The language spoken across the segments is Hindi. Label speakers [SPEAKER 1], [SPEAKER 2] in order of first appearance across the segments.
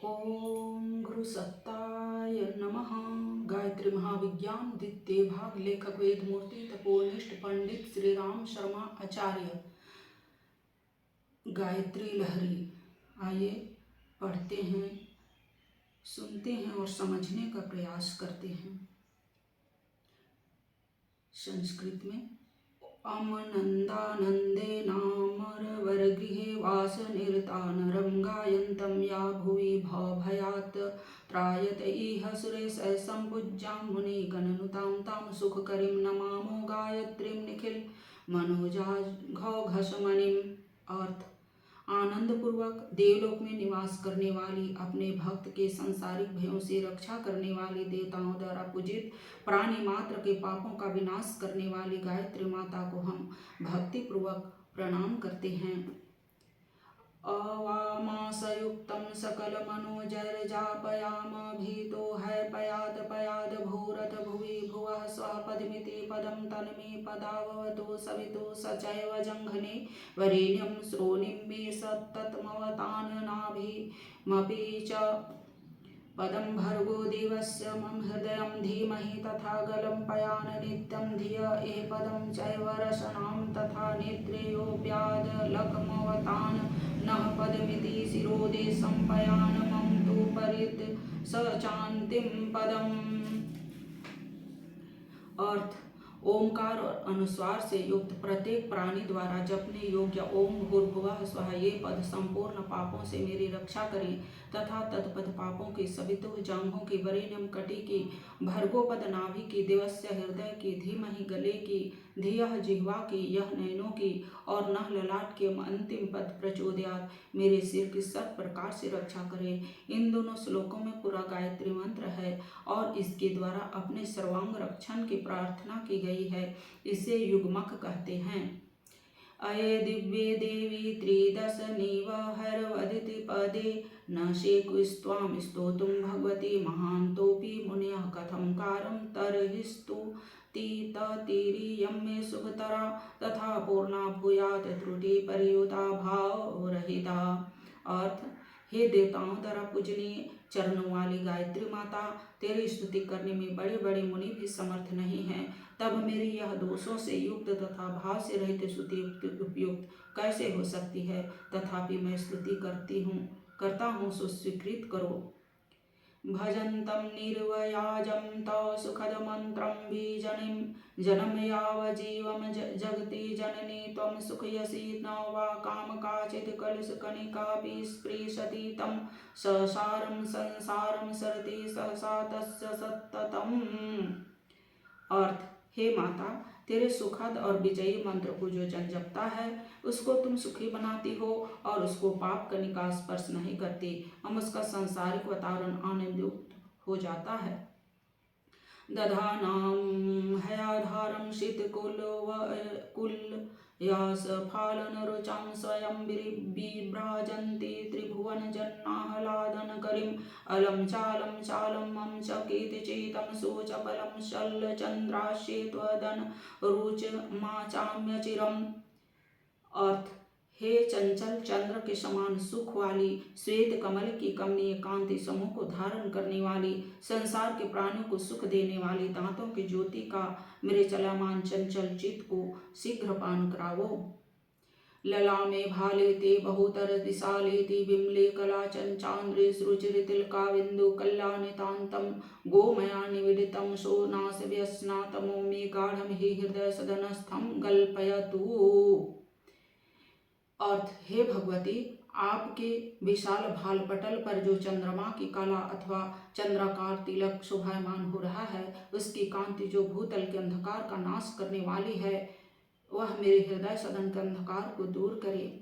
[SPEAKER 1] ओम गुरुसत्ताय नमः। गायत्री महाविज्ञान द्वितीय भाग। लेखक वेद मूर्ति तपोनिष्ठ पंडित श्री राम शर्मा आचार्य। गायत्री लहरी। आइए पढ़ते हैं, सुनते हैं और समझने का प्रयास करते हैं। संस्कृत में अमनन्दानन्दे नामरवरगृहे वासनिरता नरं गायन्तं या भुवि भवभयात् त्रायत इह सुरेशः सम्पूज्यां मुनिगणनुतां तां सुखकरीं नमामो गायत्रीं निखिल मनोजाघौघसमणिम्। अर्थ: आनंद पूर्वक देवलोक में निवास करने वाली, अपने भक्त के सांसारिक भयों से रक्षा करने वाली, देवताओं द्वारा पूजित, प्राणी मात्र के पापों का विनाश करने वाली गायत्री माता को हम भक्ति पूर्वक प्रणाम करते हैं। अवामासयुक्तं सकलमनोजैर्जापयाम भीतो है पयाद पयाद भूरत भुवि भुवः स्वः पदमिति पदं तन्मे पदावतु सवितु सचैव जङ्घने वरेण्यं श्रोणीं मे सत्तमवतान् नाभिमपि च पदं भर्गो देवस्य मम हृदयं धीमहि तथा गलं पयान नित्यं धिय ए पदं चैव रसनां तथा नेत्रेयोऽप्यादलकमवतान् नः पदमिति शिरोदेशं पयान मम तु परित सचान्तिं पदम्। अर्थ: ओमकार और अनुस्वार से युक्त प्रत्येक प्राणी द्वारा जपने योग्य ओम भूर्भुवः स्वः ये पद संपूर्ण पापों से मेरी रक्षा करें तथा तत्पद पापों की सवितुः जांघों की, वरेण्यम कटी की, भर्गोपद नाभि की, देवस्य हृदय की, धीमहि गले की, धियः जिह्वा की, यह नयनों की और नह ललाट के अंतिम पद प्रचोदयात् मेरे सिर की सब प्रकार से रक्षा करे। इन दोनों श्लोकों में पूरा गायत्री मंत्र है और इसके द्वारा अपने सर्वांग रक्षण की प्रार्थना की गई है। इसे युग्मक कहते हैं। अये दिव्ये देवी त्रिदशनिव हरवदिति पदे न शेकुस्त्वां स्तोतुं भगवती महान्तोऽपि मुनयः कथं कारं तर्हिस्तुति ततिरियं मे शुभतरा तथा पूर्णा भूयात् त्रुटि परियुता भावरहिता। अर्थ: हे देवताओं द्वारा पूजनीय चरणों वाली गायत्री माता, तेरी स्तुति करने में बड़े बड़े मुनि भी समर्थ नहीं हैं, तब मेरी यह दोषों से युक्त तथा भाव से रहित स्तुति उपयुक्त कैसे हो सकती है। तथापि मैं स्तुति करता हूँ सो स्वीकृत करो। भजन्तं निर्वयाजं तव सुखदमन्त्रं बीजनिं जन्म यावज्जीवं जगति जननी त्वं सुखयसि न वा काम काचित् कलुषकणिकापि स्पृशति तं ससारं संसारं सरति सहसा तस्य सत्ततम्। अर्थ: हे माता, तेरे सुखद और विजयी मंत्र को जो जन जपता है उसको तुम सुखी बनाती हो और उसको पाप कणिका स्पर्श नहीं करती। हम उसका सांसारिक वातावरण आनंदयुक्त हो जाता है। दधानां हयाधारं शीतकुलयासफालनरुचां स्वयं विभ्राजन्ति त्रिभुवनजन्नाह्लादनकरीं अलं चालं चालं मम च कीर्तिचितं सुचपलं शल्यचन्द्रास्ये त्वदन रुचमाचाम्यचिरम्। अर्थ: हे चंचल चंद्र के समान सुख वाली, श्वेत कमल की कमनीय कांति समूह को धारण करने वाली, संसार के प्राणियों को सुख देने वाली, दांतों की ज्योति का मेरे चलमान चंचल चित्त को शीघ्र पान करावो। ललामे भालेति बहुतर विशालेति विमले कलाचंचान्द्रे सृचिरितिलकाविन्दु कल्याणितान्तं गोमया निवेदितं सोनास व्यस्नातमो मे गाढ़ं हि हृदय सदनस्थं गल्पयतु। अर्थ: हे भगवती, आपके विशाल भाल पटल पर जो चंद्रमा की कला अथवा चंद्राकार तिलक शोभायमान हो रहा है, उसकी कांति जो भूतल के अंधकार का नाश करने वाली है, वह मेरे हृदय सदन के अंधकार को दूर करे।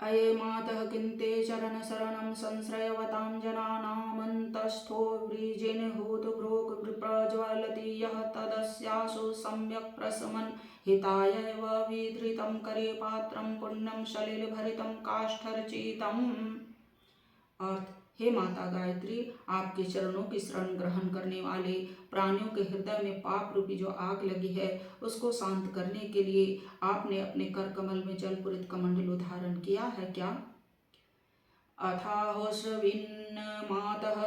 [SPEAKER 1] अये मातः किन्ते चरण शरणं संश्रयवतां जनानामन्तस्थो वृजिनहूतभ्रूक् प्रज्वलति यः तदस्यासु सम्यक् प्रशमन् हितायैव विधृतं करे पात्रं पुण्यं सलिलभरितं काष्ठरचितम्। अर्थ: हे माता गायत्री, आपके चरणों की शरण ग्रहण करने वाले प्राणियों के हृदय में पाप रूपी जो आग लगी है उसको शांत करने के लिए आपने अपने कर कमल में जलपूरित कमंडलू धारण किया है क्या? अथाहोश्रविन्मातः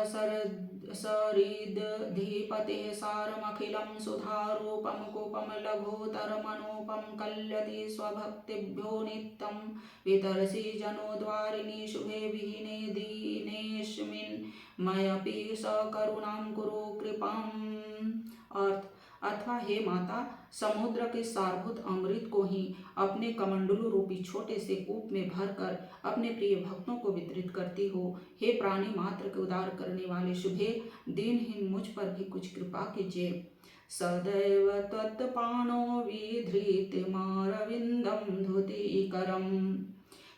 [SPEAKER 1] सरिदधिपतेः सारमखिलं सुधारूपं कुपं लघुतरमनूपं कल्यति स्वभक्तिभ्यो नित्यं वितरसि जनोद्वारिणि शुभे विहीने दीनेऽस्मिन् मयपि सकरुणां कुरु कृपाम्। अर्थ अथवा हे माता, समुद्र के सारभूत अमृत को ही अपने कमंडलू रूपी छोटे से कूप में भरकर अपने प्रिय भक्तों को वितरित करती हो। हे प्राणी मात्र के उदार करने वाले शुभे, दीनहीन मुझ पर भी कुछ कृपा कीजिए। सदैव त्वत्पाणो विधृतिमारविन्दं धुतीकरं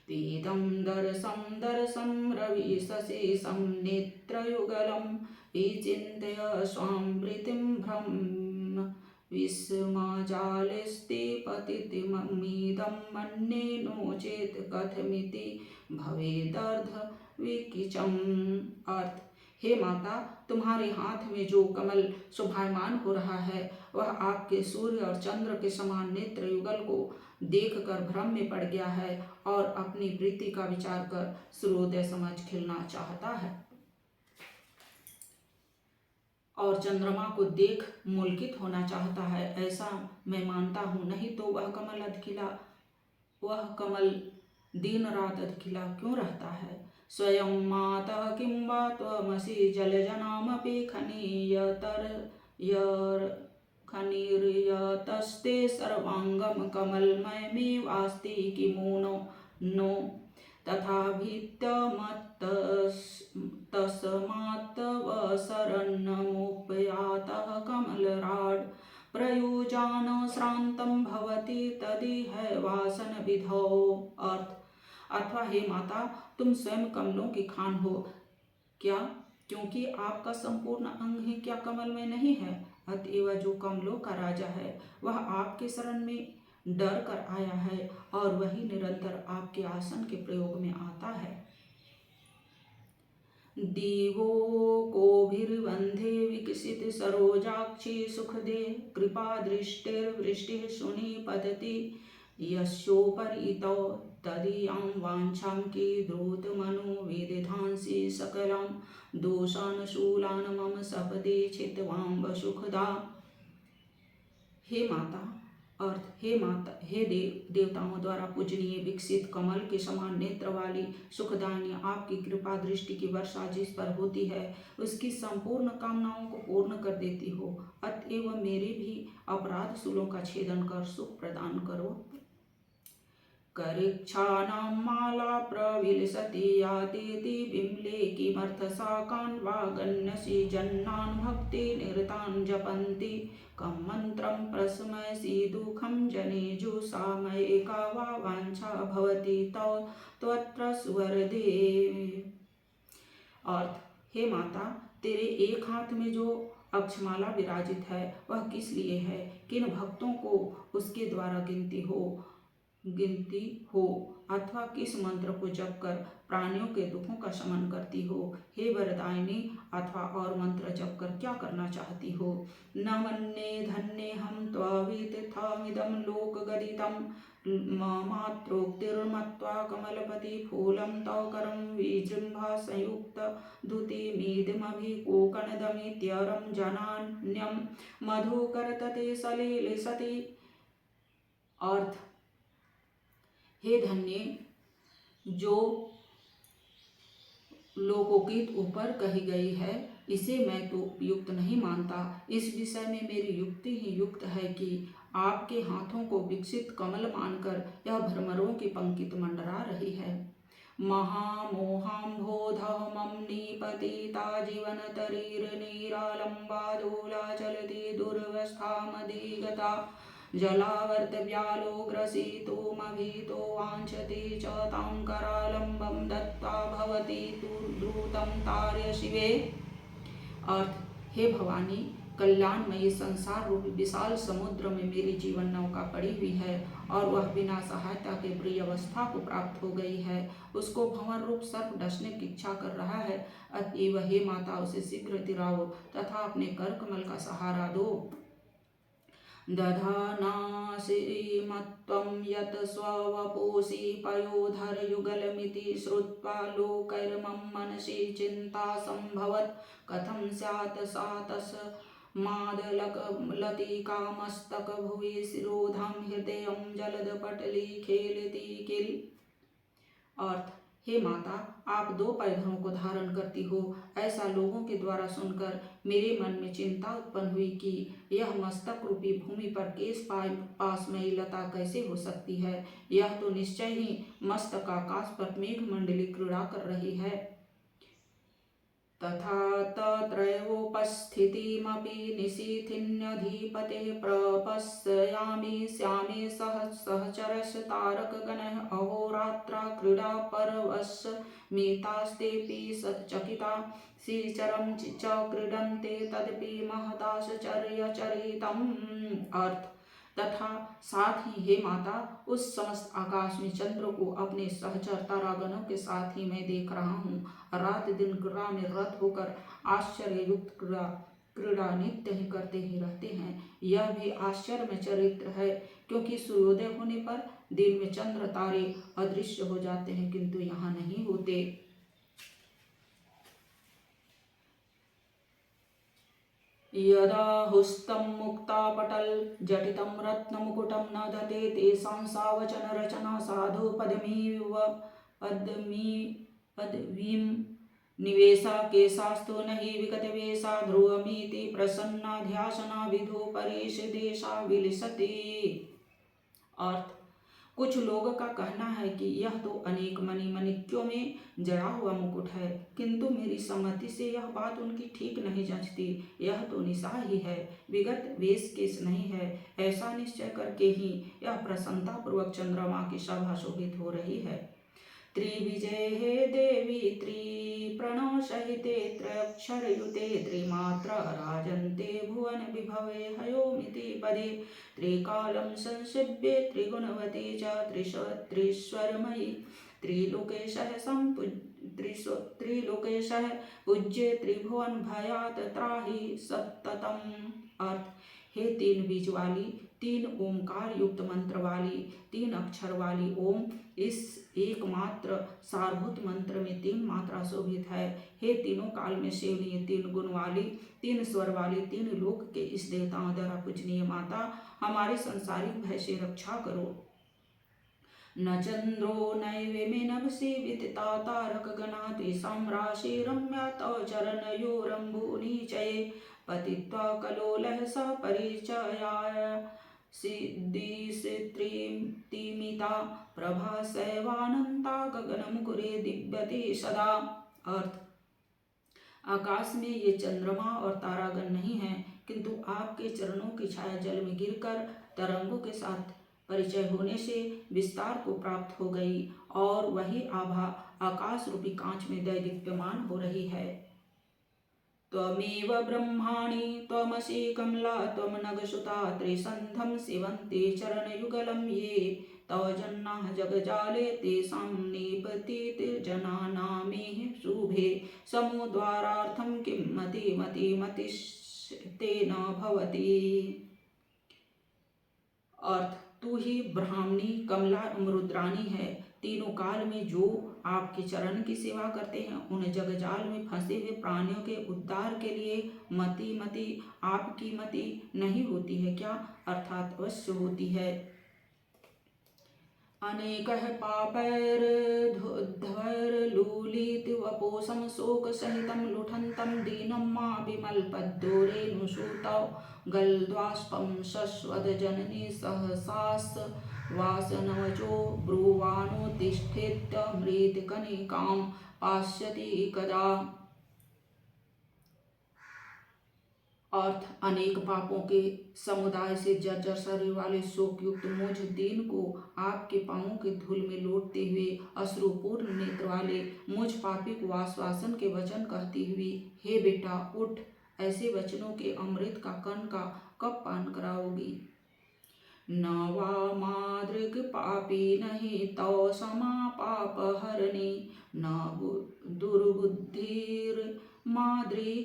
[SPEAKER 1] पीतं दरसं दरसं रविशशिशं नेत्रयुगलं विचिन्त्य स्वां प्रीतिं भ्रम विस्मजालेस्ते पतितममीदं मन्ये नो चेत् कथमिति भवेदर्ध विकिचम्। अर्थ हे माता, तुम्हारे हाथ में जो कमल शोभायमान हो रहा है वह आपके सूर्य और चंद्र के समान नेत्र युगल को देखकर भ्रम में पड़ गया है और अपनी प्रीति का विचार कर सूर्योदय समझ खिलना चाहता है और चंद्रमा को देख मुलकित होना चाहता है, ऐसा मैं मानता हूँ। नहीं तो वह कमल दिन रात अधखिला क्यों रहता है। स्वयं मातः किं वा त्वमसि जलजनामपि खनिर्यतस्ते सर्वांगम कमलमयमेवास्ति किमु नो तस्मात्तव शरणमुपयातः कमलराड प्रयुजान श्रान्तं भवति तदिह वासन विधौ। अर्थ अथवा हे माता, तुम स्वयं कमलों की खान हो क्या, क्योंकि आपका संपूर्ण अंग ही क्या कमल में नहीं है। अतएव जो कमलों का राजा है वह आपके शरण में डर कर आया है और वही निरंतर आपके आसन के प्रयोग में आता है। दिवो कोभिर्बंधे विकसित सरोजाक्षी सुखदे कृपा दृष्टिर्वृष्टिः शुनि पतति यस्योपरितो तदीयां वाञ्छां कीदृतमनु विदधांसि सकलं दोषानुशूलान् मम सपदि छित्त्वाम्ब सुखदा। हे माता, अर्थ हे देवताओं द्वारा पूजनीय विकसित कमल के समान नेत्र वाली सुखदायिनी आपकी कृपा दृष्टि की वर्षा जिस पर होती है उसकी संपूर्ण कामनाओं को पूर्ण कर देती हो। अतएव मेरे भी अपराध शूलों का छेदन कर सुख प्रदान करो। करीक्षाणां माला प्रविलसति यातेति बिम्ले किमर्थशाकान् वा गण्यसि जन्नान् भक्ति निरतान् जपन्ति कं मन्त्रं प्रशमयसि दुःखं जनेषु सामयिका वा वाञ्छा भवति त्वत्र सुवरदे। अर्थ हे माता, तेरे एक हाथ में जो अक्षमाला विराजित है वह किस लिए है, किन भक्तों को उसके द्वारा गिनती हो अथवा किस मंत्र को जप कर प्राणियों के दुखों का शमन करती हो। हे वरदायिनी, अथवा और मंत्र जप कर क्या करना चाहती हो। न मन्ये धन्ये हम त्ववितथामिदं लोकगदितं मात्रोक्तिर्मत्वा कमलपति फूलं तव करं विजृम्भा संयुक्त द्युतिमिदमभिकोकणदमित्यरं जनान्यं मधुकरतते सलिलसति। अर्थ हे धन्य, जो लोकोकित ऊपर कही गई है इसे मैं तो उपयुक्त नहीं मानता। इस विषय में मेरी युक्ति ही युक्त है कि आपके हाथों को विकसित कमल मानकर यह भ्रमरों की पंक्ति मंडरा रही है। महामोहाम्भोधः मम निपतिता जीवनतरीर्निरालम्बादोला चलति दुर्वस्थामधिगता जलावर्तव्यालोग्रसीतुमभितो वाञ्छति च तां करालम्बं दत्त्वा भवति द्रुतं तार्य शिवे। अर्थ हे भवानी, कल्याणमयी संसार रूपी विशाल समुद्र में मेरी जीवन नौका पड़ी हुई है और वह बिना सहायता के प्रिय अवस्था को प्राप्त हो गई है। उसको भंवर रूप सर्प डसने की इच्छा कर रहा है। अतएव हे माता, उसे शीघ्र तिराओ तथा अपने कर कमल का सहारा दो। दधाना श्रीमत्त्वं यत् स्ववपुषि पयोधरयुगलमिति श्रुत्वा लोकैर्मम मनसि चिन्ता सम्भवत्। कथं स्यात् सा तस्मादलतिकामस्तकभुवि शिरोधाम हृदयं जलदपटली खेलति किल। अर्थ, हे माता, आप 2 पैधों को धारण करती हो, ऐसा लोगों के द्वारा सुनकर मेरे मन में चिंता उत्पन्न हुई कि यह मस्तक रूपी भूमि पर केश पाशमयी लता कैसे हो सकती है। यह तो निश्चय ही मस्तक आकाश पर मेघमंडली क्रीड़ा कर रही है। तथा तत्रैवोपस्थितिमपि निशीथिन्यधिपतेः प्रपश्यामि श्यामे सहचरस्तारकगणः अहोरात्रा क्रीडा परवशमितास्तेऽपि चकिता श्रीचरं च क्रीडन्ते तदपि महदाश्चर्यचरितम्। अर्थ, तथा साथ ही हे माता, उस समस्त आकाश में चंद्र को अपने सहचर तारागणों के साथ ही मैं देख रहा हूँ। रात दिन क्रीड़ा में रत होकर आश्चर्य युक्त क्रीड़ा नित्य ही करते ही रहते हैं। यह भी आश्चर्य में चरित्र है, क्योंकि सूर्योदय होने पर दिन में चंद्र तारे अदृश्य हो जाते हैं, किंतु यहाँ नहीं होते। यदा हुस्तं मुक्तापटल जटितं रत्नमुकुटं न दते तेषां सावचन रचना साधु पदवीं निवेशा केशास्तु न हि विगतवेशा ध्रुवमिति प्रसन्ना ध्यासना विधो परेश देशा विलसति। अर्थ, कुछ लोगों का कहना है कि यह तो अनेक मणिक्यों में जड़ा हुआ मुकुट है, किंतु मेरी सम्मति से यह बात उनकी ठीक नहीं जंचती। यह तो निशा ही है, विगत वेश केश नहीं है। ऐसा निश्चय करके ही यह प्रसन्नता पूर्वक चंद्रमा की सभा शोभित हो रही है। त्रिविजये देवी त्रिप्रणवसहिते त्रयक्षरयुते त्रिमात्रा राजन्ते भुवन विभवे हयोमिति पदे त्रिकालं संसेव्ये त्रिगुणवती च त्रिस्वरमयी त्रिलोकेशः पूज्ये त्रिभुवन भयात् त्राहि सततम्। अर्थ, हे 3 बीज वाली, 3 ओंकार युक्त मंत्र वाली, 3 अक्षर वाली ओम इस एकमात्र सारभूत मंत्र में 3 मात्रा शोभित है। हे तीनों काल में सेवनीय, 3 गुण वाली, 3 स्वर वाली, 3 लोक के इस देवताओं द्वारा पूजनीय माता, हमारे संसारिक भय से रक्षा करो। न चंद्रो नैवेमे नभसि विदिता तारकगणा तेषां राशिरम्या तव चरणयोरम्बुनिचये पतित्वा कलोलः स परिचयाय सिद्धिस्त्रीमिता प्रभा सैवानन्ता गगनमुकुरे दिव्यते सदा। अर्थ, आकाश में ये चंद्रमा और तारागण नहीं है, किंतु आपके चरणों की छाया जल में गिरकर तरंगों के साथ परिचय होने से विस्तार को प्राप्त हो गई, और वही आभा आकाश रूपी कांच में दैदीप्यमान हो रही है। त्वमेव ब्रह्माणि त्वमसि कमला त्वं नगसुता त्रिसन्धं सेवन्ते चरणयुगलं ये तव जन्नाः जगजाले तेषां निपतिर्जनानामेह शुभे समुद्वारार्थं किं मतिस्तेन भवति। अर्थ, तू ही ब्राह्मणी, कमला एवं रुद्राणी है। तीनों काल में जो आपके चरण की सेवा करते हैं, उन जगजाल में फंसे हुए प्राणियों के उद्धार के लिए मति आपकी मति नहीं होती है क्या? अर्थात अवश्य होती है। अनेकः पापैर्धुर्धैर्लुलित वपोषं शोकसहितं लुठन्तं दीनं मा विमलपद्दोरेणुसूतौ गलद्वाष्पं शश्वतजननी सहसास वासनवचो ब्रुवाणोत्तिष्ठेत्यमृतकनिकां पास्यति कदा। अर्थ, अनेक पापों के समुदाय से जर्जर शरीर वाले शोकयुक्त मुझ दीन को आपके पांवों के धूल में लौटते हुए अश्रुपूर्ण नेत्र वाले मुझ पापी को आश्वासन के वचन कहती हुई, हे बेटा उठ, ऐसे वचनों के अमृत का कण का कब पान कराओगी। न वा मादृक् पापी नहि तौ समा पाप हरणी न दुर्बुद्धिर्मादृक्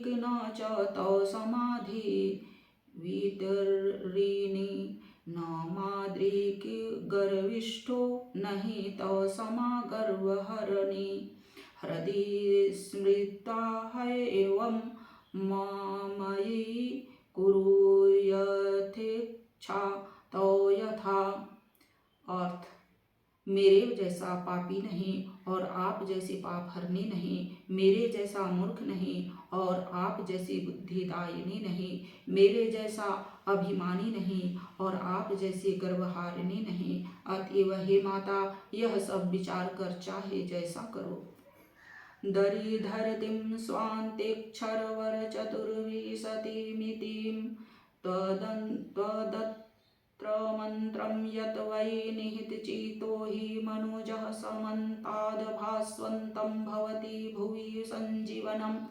[SPEAKER 1] न च तौ समाधि वितरिणी न माद्रिक गर्विष्ठो नहि तव समा गर्वहरिणी हृदि स्मृता एवं मामयि कुरु यथेच्छा तो यथा। अर्थ, मेरे जैसा पापी नहीं और आप जैसे पाप हरनी नहीं, मेरे जैसा मूर्ख नहीं और आप जैसी बुद्धिदायिनी नहीं, मेरे जैसा अभिमानी नहीं और आप जैसे गर्वहारिणी नहीं। अतएव हे माता, यह सब विचार कर चाहे जैसा करो। दरिधरतिं स्वान्तेक्षरवर चतुर्विंशतिमितिं त्वदत्र मंत्रं यत् वै निहितचित्तो हि मनुजः समन्ताद्भास्वन्तं भवति भुवि सञ्जीवनं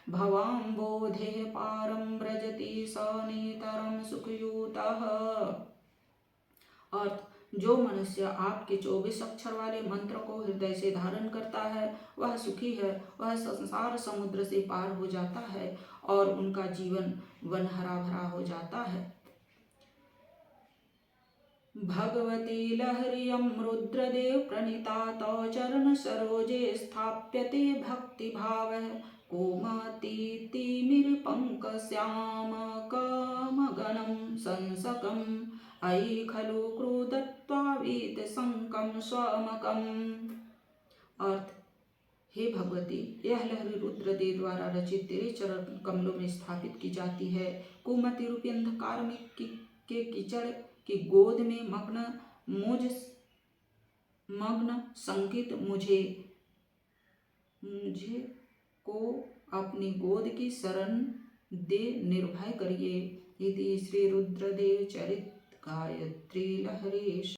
[SPEAKER 1] भवाम्बोधेः पारं व्रजति स नितरं सुखयुतः। अर्थ, जो मनुष्य आपके 24 अक्षर वाले मंत्र को हृदय से धारण करता है वह सुखी है, वह संसार समुद्र से पार हो जाता है और उनका जीवन वन हरा भरा हो जाता है। भगवती लहर्यं रुद्रदेव प्रणीता तव चरण सरोजे स्थाप्यते भक्ति भावः कोमतीतिमिरपङ्कश्यामकमगनं संसकम् अयि खलु क्रुदत्वावीत संकम स्वमकम्। अर्थ, हे भगवती, यह लहरी रुद्रदेव द्वारा रचित तेरे चरण कमलों में स्थापित की जाती है। कुमति रूपी अंधकार में के कीचड़ की गोद में मग्न संकित मुझे को अपनी गोद की शरण दे निर्भय करिए। यदि श्री रुद्रदेव चरित गायत्री लहरी।